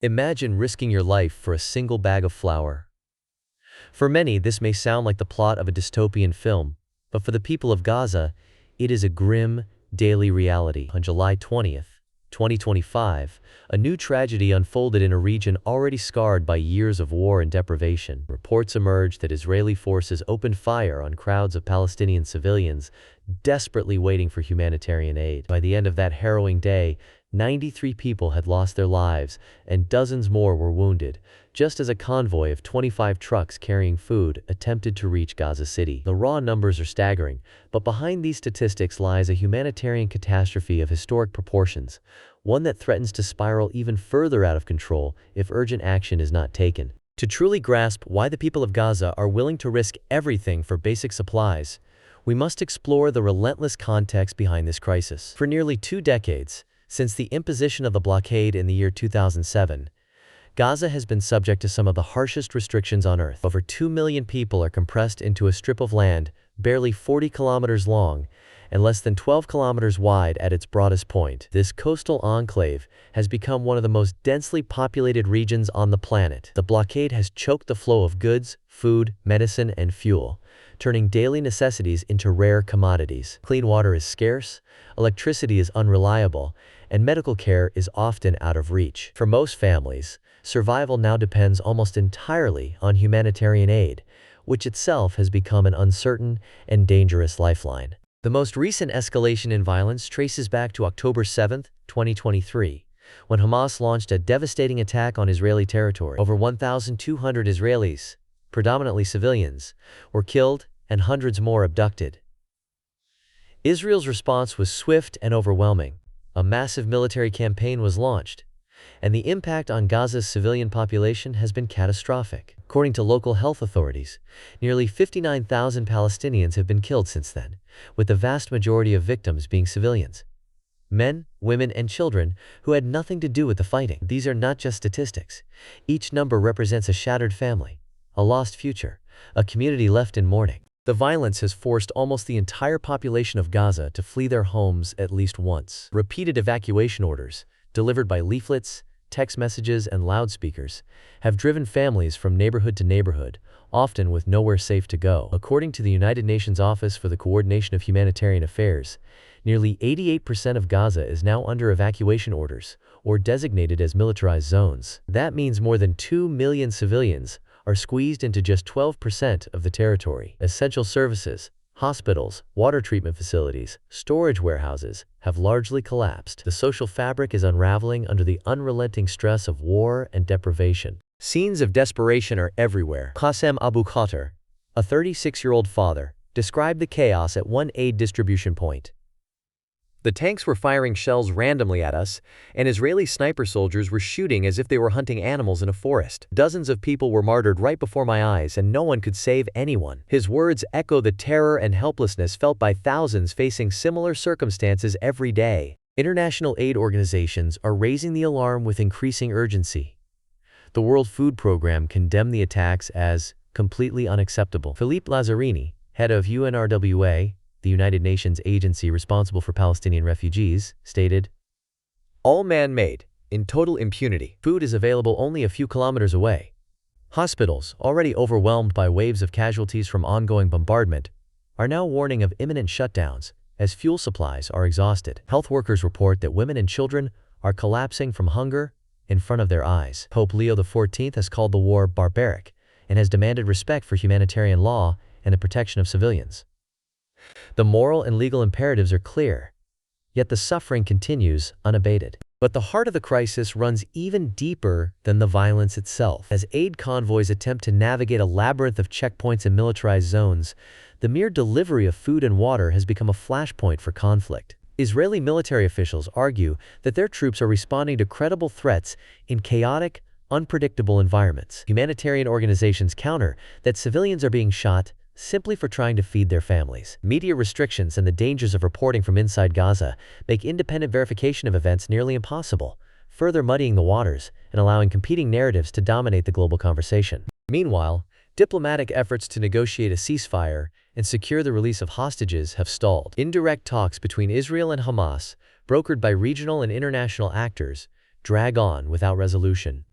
Imagine risking your life for a single bag of flour. For many, this may sound like the plot of a dystopian film, but for the people of Gaza, it is a grim, daily reality. On July 20th, 2025, a new tragedy unfolded in a region already scarred by years of war and deprivation. Reports emerged that Israeli forces opened fire on crowds of Palestinian civilians desperately waiting for humanitarian aid. By the end of that harrowing day, 93 people had lost their lives and dozens more were wounded, just as a convoy of 25 trucks carrying food attempted to reach Gaza City. The raw numbers are staggering, but behind these statistics lies a humanitarian catastrophe of historic proportions, one that threatens to spiral even further out of control if urgent action is not taken. To truly grasp why the people of Gaza are willing to risk everything for basic supplies, we must explore the relentless context behind this crisis. For nearly 2 decades, since the imposition of the blockade in the year 2007, Gaza has been subject to some of the harshest restrictions on Earth. Over 2 million people are compressed into a strip of land barely 40 kilometers long and less than 12 kilometers wide at its broadest point. This coastal enclave has become one of the most densely populated regions on the planet. The blockade has choked the flow of goods, food, medicine, and fuel, turning daily necessities into rare commodities. Clean water is scarce, electricity is unreliable, and medical care is often out of reach. For most families, survival now depends almost entirely on humanitarian aid, which itself has become an uncertain and dangerous lifeline. The most recent escalation in violence traces back to October 7, 2023, when Hamas launched a devastating attack on Israeli territory. Over 1,200 Israelis, predominantly civilians, were killed and hundreds more abducted. Israel's response was swift and overwhelming. A massive military campaign was launched, and the impact on Gaza's civilian population has been catastrophic. According to local health authorities, nearly 59,000 Palestinians have been killed since then, with the vast majority of victims being civilians. Men, women, and children who had nothing to do with the fighting. These are not just statistics. Each number represents a shattered family, a lost future, a community left in mourning. The violence has forced almost the entire population of Gaza to flee their homes at least once. Repeated evacuation orders, delivered by leaflets, text messages, and loudspeakers, have driven families from neighborhood to neighborhood, often with nowhere safe to go. According to the United Nations Office for the Coordination of Humanitarian Affairs, nearly 88% of Gaza is now under evacuation orders, or designated as militarized zones. That means more than 2 million civilians are squeezed into just 12% of the territory. Essential services, hospitals, water treatment facilities, storage warehouses have largely collapsed. The social fabric is unraveling under the unrelenting stress of war and deprivation. Scenes of desperation are everywhere. Qassem Abu Khater, a 36-year-old father, described the chaos at one aid distribution point. The tanks were firing shells randomly at us, and Israeli sniper soldiers were shooting as if they were hunting animals in a forest. Dozens of people were martyred right before my eyes, and no one could save anyone. His words echo the terror and helplessness felt by thousands facing similar circumstances every day. International aid organizations are raising the alarm with increasing urgency. The World Food Programme condemned the attacks as completely unacceptable. Philippe Lazzarini, head of UNRWA, the United Nations agency responsible for Palestinian refugees, stated, "All man-made, in total impunity. Food is available only a few kilometers away. Hospitals, already overwhelmed by waves of casualties from ongoing bombardment, are now warning of imminent shutdowns as fuel supplies are exhausted. Health workers report that women and children are collapsing from hunger in front of their eyes." Pope Leo XIV has called the war barbaric and has demanded respect for humanitarian law and the protection of civilians. The moral and legal imperatives are clear, yet the suffering continues unabated. But the heart of the crisis runs even deeper than the violence itself. As aid convoys attempt to navigate a labyrinth of checkpoints and militarized zones, the mere delivery of food and water has become a flashpoint for conflict. Israeli military officials argue that their troops are responding to credible threats in chaotic, unpredictable environments. Humanitarian organizations counter that civilians are being shot simply for trying to feed their families. Media restrictions and the dangers of reporting from inside Gaza make independent verification of events nearly impossible, further muddying the waters and allowing competing narratives to dominate the global conversation. Meanwhile, diplomatic efforts to negotiate a ceasefire and secure the release of hostages have stalled. Indirect talks between Israel and Hamas, brokered by regional and international actors, drag on without resolution.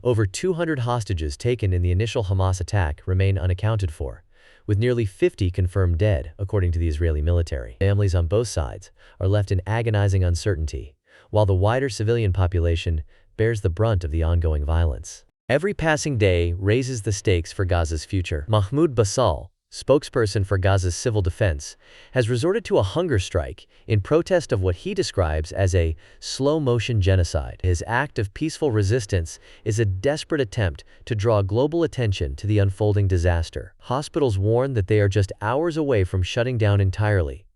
Over 200 hostages taken in the initial Hamas attack remain unaccounted for, with nearly 50 confirmed dead, according to the Israeli military. Families on both sides are left in agonizing uncertainty, while the wider civilian population bears the brunt of the ongoing violence. Every passing day raises the stakes for Gaza's future. Mahmoud Basal, spokesperson for Gaza's civil defense, has resorted to a hunger strike in protest of what he describes as a slow-motion genocide. His act of peaceful resistance is a desperate attempt to draw global attention to the unfolding disaster. Hospitals warn that they are just hours away from shutting down entirely.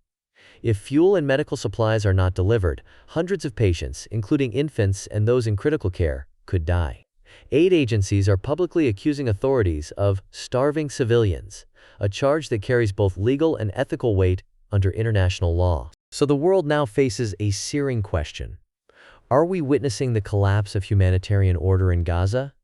If fuel and medical supplies are not delivered, hundreds of patients, including infants and those in critical care, could die. Aid agencies are publicly accusing authorities of starving civilians, a charge that carries both legal and ethical weight under international law. So the world now faces a searing question. Are we witnessing the collapse of humanitarian order in Gaza?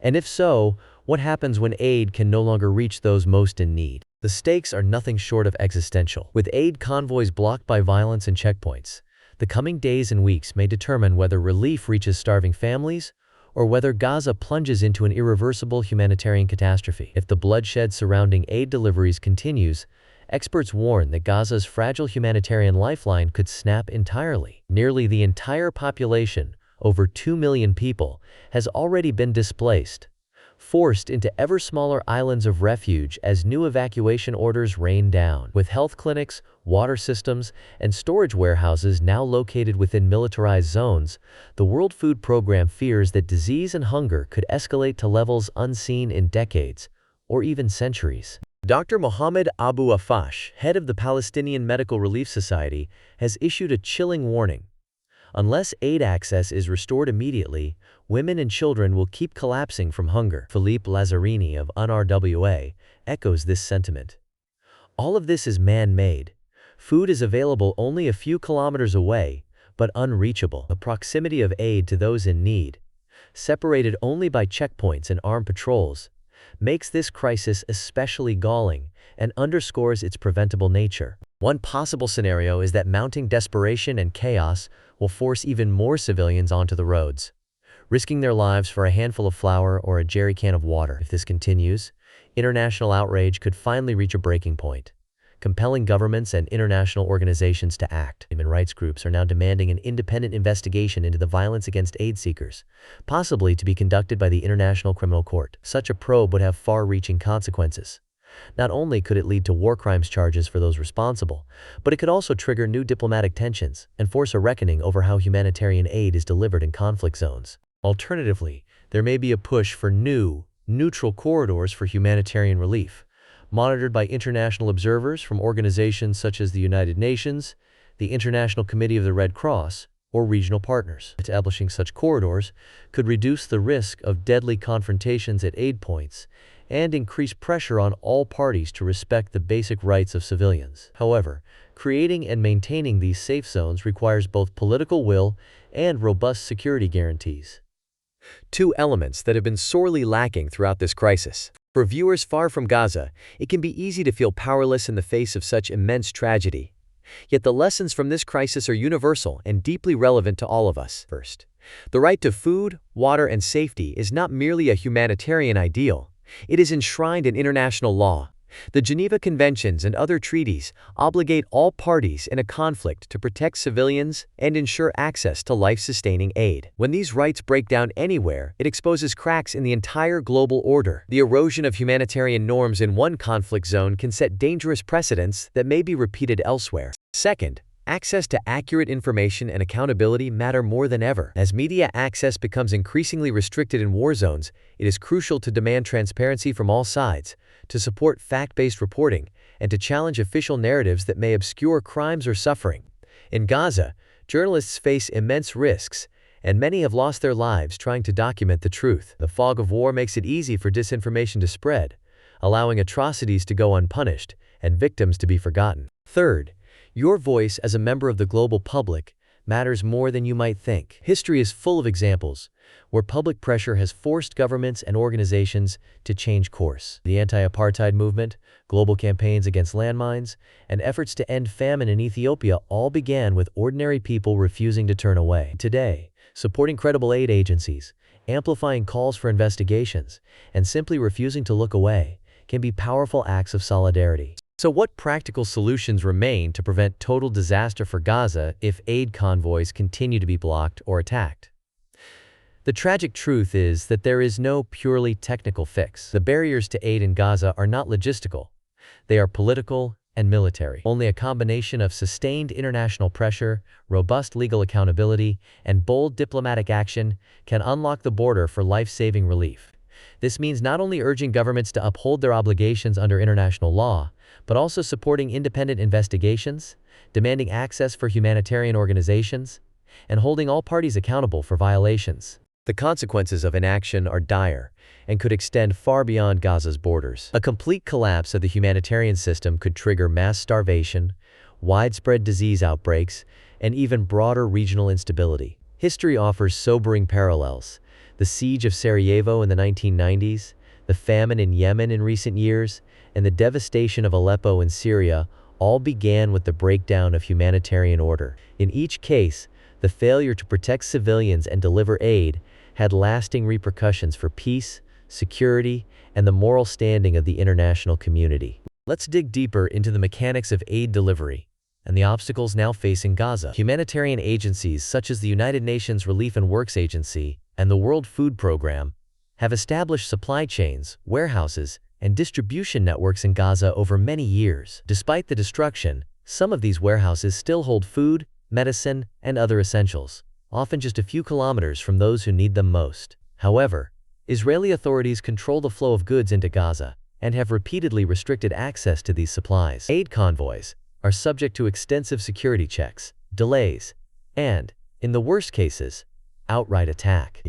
And if so, what happens when aid can no longer reach those most in need? The stakes are nothing short of existential. With aid convoys blocked by violence and checkpoints, the coming days and weeks may determine whether relief reaches starving families or whether Gaza plunges into an irreversible humanitarian catastrophe. If the bloodshed surrounding aid deliveries continues, experts warn that Gaza's fragile humanitarian lifeline could snap entirely. Nearly the entire population, over 2 million people, has already been displaced, forced into ever smaller islands of refuge as new evacuation orders rain down. With health clinics, water systems, and storage warehouses now located within militarized zones, the World Food Program fears that disease and hunger could escalate to levels unseen in decades, or even centuries. Dr. Mohammed Abu Afash, head of the Palestinian Medical Relief Society, has issued a chilling warning. Unless aid access is restored immediately, women and children will keep collapsing from hunger. Philippe Lazzarini of UNRWA echoes this sentiment. All of this is man-made. Food is available only a few kilometers away, but unreachable. The proximity of aid to those in need, separated only by checkpoints and armed patrols, makes this crisis especially galling and underscores its preventable nature. One possible scenario is that mounting desperation and chaos will force even more civilians onto the roads, risking their lives for a handful of flour or a jerry can of water. If this continues, international outrage could finally reach a breaking point, compelling governments and international organizations to act. Human rights groups are now demanding an independent investigation into the violence against aid seekers, possibly to be conducted by the International Criminal Court. Such a probe would have far-reaching consequences. Not only could it lead to war crimes charges for those responsible, but it could also trigger new diplomatic tensions and force a reckoning over how humanitarian aid is delivered in conflict zones. Alternatively, there may be a push for new, neutral corridors for humanitarian relief, monitored by international observers from organizations such as the United Nations, the International Committee of the Red Cross, or regional partners. Establishing such corridors could reduce the risk of deadly confrontations at aid points and increase pressure on all parties to respect the basic rights of civilians. However, creating and maintaining these safe zones requires both political will and robust security guarantees. Two elements that have been sorely lacking throughout this crisis. For viewers far from Gaza, it can be easy to feel powerless in the face of such immense tragedy. Yet the lessons from this crisis are universal and deeply relevant to all of us. First, the right to food, water, and safety is not merely a humanitarian ideal. It is enshrined in international law. The Geneva Conventions and other treaties obligate all parties in a conflict to protect civilians and ensure access to life-sustaining aid. When these rights break down anywhere, it exposes cracks in the entire global order. The erosion of humanitarian norms in one conflict zone can set dangerous precedents that may be repeated elsewhere. Second, access to accurate information and accountability matter more than ever. As media access becomes increasingly restricted in war zones, it is crucial to demand transparency from all sides, to support fact-based reporting, and to challenge official narratives that may obscure crimes or suffering. In Gaza, journalists face immense risks, and many have lost their lives trying to document the truth. The fog of war makes it easy for disinformation to spread, allowing atrocities to go unpunished and victims to be forgotten. Third, your voice as a member of the global public matters more than you might think. History is full of examples where public pressure has forced governments and organizations to change course. The anti-apartheid movement, global campaigns against landmines, and efforts to end famine in Ethiopia all began with ordinary people refusing to turn away. Today, supporting credible aid agencies, Amplifying calls for investigations and simply refusing to look away can be powerful acts of solidarity. So what practical solutions remain to prevent total disaster for Gaza if aid convoys continue to be blocked or attacked? The tragic truth is that there is no purely technical fix. The barriers to aid in Gaza are not logistical. They are political and military. Only a combination of sustained international pressure, robust legal accountability, and bold diplomatic action can unlock the border for life-saving relief. This means not only urging governments to uphold their obligations under international law, but also supporting independent investigations, demanding access for humanitarian organizations, and holding all parties accountable for violations. The consequences of inaction are dire and could extend far beyond Gaza's borders. A complete collapse of the humanitarian system could trigger mass starvation, widespread disease outbreaks, and even broader regional instability. History offers sobering parallels. The siege of Sarajevo in the 1990s, the famine in Yemen in recent years, and the devastation of Aleppo in Syria all began with the breakdown of humanitarian order. In each case, the failure to protect civilians and deliver aid had lasting repercussions for peace, security, and the moral standing of the international community. Let's dig deeper into the mechanics of aid delivery and the obstacles now facing Gaza. Humanitarian agencies such as the United Nations Relief and Works Agency and the World Food Program have established supply chains, warehouses, and distribution networks in Gaza over many years. Despite the destruction, some of these warehouses still hold food, medicine, and other essentials, often just a few kilometers from those who need them most. However, Israeli authorities control the flow of goods into Gaza and have repeatedly restricted access to these supplies. Aid convoys are subject to extensive security checks, delays, and, in the worst cases, outright attack.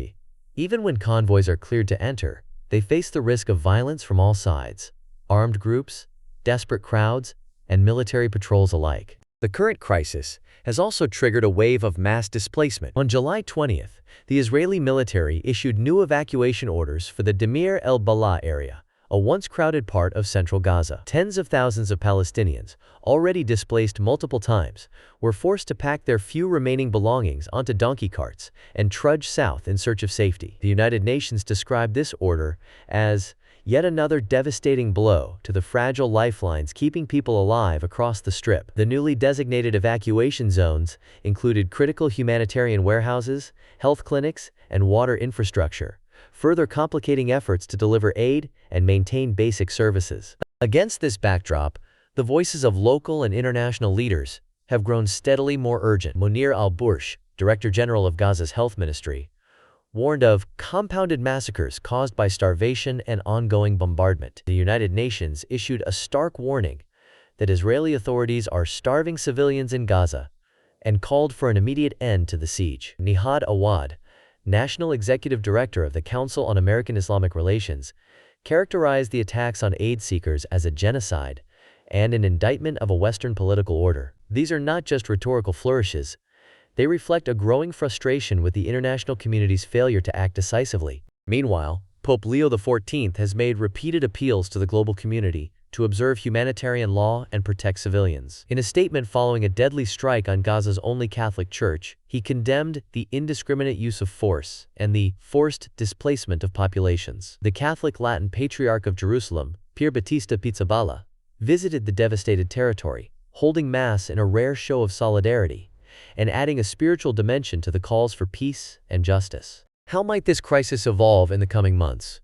Even when convoys are cleared to enter, they face the risk of violence from all sides, armed groups, desperate crowds, and military patrols alike. The current crisis has also triggered a wave of mass displacement. On July 20th, the Israeli military issued new evacuation orders for the Deir el-Balah area, a once crowded part of central Gaza. Tens of thousands of Palestinians, already displaced multiple times, were forced to pack their few remaining belongings onto donkey carts and trudge south in search of safety. The United Nations described this order as yet another devastating blow to the fragile lifelines keeping people alive across the Strip. The newly designated evacuation zones included critical humanitarian warehouses, health clinics, and water infrastructure, further complicating efforts to deliver aid and maintain basic services. Against this backdrop, the voices of local and international leaders have grown steadily more urgent. Munir al-Bursh, Director General of Gaza's Health Ministry, warned of compounded massacres caused by starvation and ongoing bombardment. The United Nations issued a stark warning that Israeli authorities are starving civilians in Gaza and called for an immediate end to the siege. Nihad Awad, National Executive Director of the Council on American-Islamic Relations, characterized the attacks on aid seekers as a genocide and an indictment of a Western political order. These are not just rhetorical flourishes. They reflect a growing frustration with the international community's failure to act decisively. Meanwhile, Pope Leo XIV has made repeated appeals to the global community to observe humanitarian law and protect civilians. In a statement following a deadly strike on Gaza's only Catholic church, he condemned the indiscriminate use of force and the forced displacement of populations. The Catholic Latin Patriarch of Jerusalem, Pier Battista Pizzaballa, visited the devastated territory, holding Mass in a rare show of solidarity and adding a spiritual dimension to the calls for peace and justice. How might this crisis evolve in the coming months?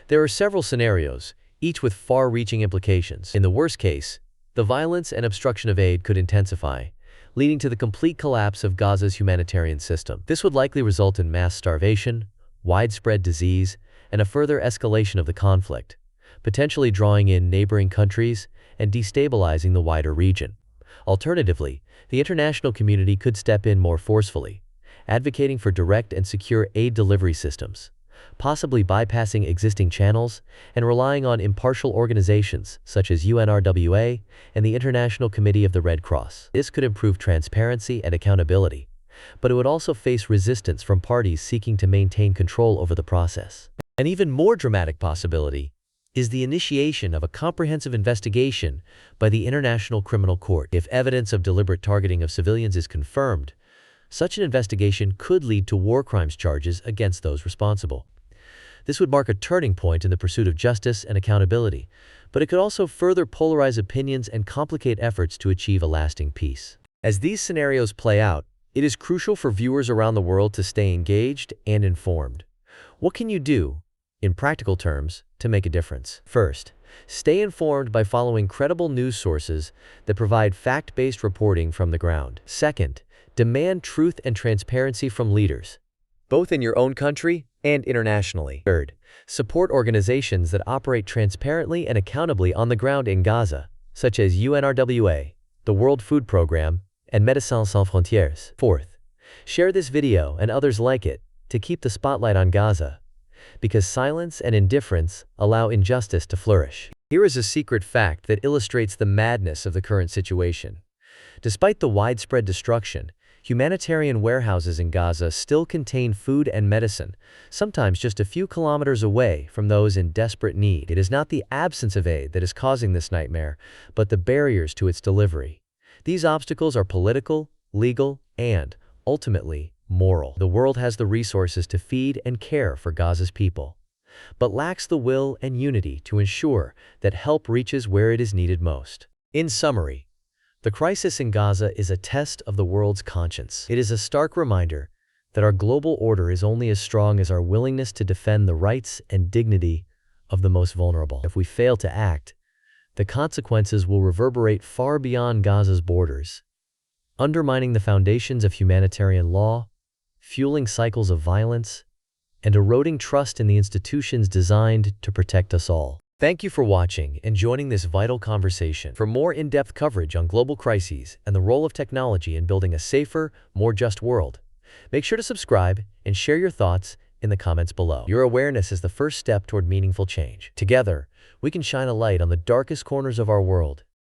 There are several scenarios, each with far-reaching implications. In the worst case, the violence and obstruction of aid could intensify, leading to the complete collapse of Gaza's humanitarian system. This would likely result in mass starvation, widespread disease, and a further escalation of the conflict, potentially drawing in neighboring countries and destabilizing the wider region. Alternatively, the international community could step in more forcefully, advocating for direct and secure aid delivery systems, possibly bypassing existing channels and relying on impartial organizations such as UNRWA and the International Committee of the Red Cross. This could improve transparency and accountability, but it would also face resistance from parties seeking to maintain control over the process. An even more dramatic possibility is the initiation of a comprehensive investigation by the International Criminal Court. If evidence of deliberate targeting of civilians is confirmed, Such an investigation could lead to war crimes charges against those responsible. This would mark a turning point in the pursuit of justice and accountability, but it could also further polarize opinions and complicate efforts to achieve a lasting peace. As these scenarios play out, it is crucial for viewers around the world to stay engaged and informed. What can you do, in practical terms, to make a difference? First, stay informed by following credible news sources that provide fact-based reporting from the ground. Second, demand truth and transparency from leaders, both in your own country and internationally. Third, support organizations that operate transparently and accountably on the ground in Gaza, such as UNRWA, the World Food Program, and Médecins Sans Frontières. Fourth, share this video and others like it to keep the spotlight on Gaza, because silence and indifference allow injustice to flourish. Here is a secret fact that illustrates the madness of the current situation. Despite the widespread destruction, humanitarian warehouses in Gaza still contain food and medicine, sometimes just a few kilometers away from those in desperate need. It is not the absence of aid that is causing this nightmare, but the barriers to its delivery. These obstacles are political, legal, and, ultimately, moral. The world has the resources to feed and care for Gaza's people, but lacks the will and unity to ensure that help reaches where it is needed most. In summary, the crisis in Gaza is a test of the world's conscience. It is a stark reminder that our global order is only as strong as our willingness to defend the rights and dignity of the most vulnerable. If we fail to act, the consequences will reverberate far beyond Gaza's borders, undermining the foundations of humanitarian law, fueling cycles of violence, and eroding trust in the institutions designed to protect us all. Thank you for watching and joining this vital conversation. For more in-depth coverage on global crises and the role of technology in building a safer, more just world, make sure to subscribe and share your thoughts in the comments below. Your awareness is the first step toward meaningful change. Together, we can shine a light on the darkest corners of our world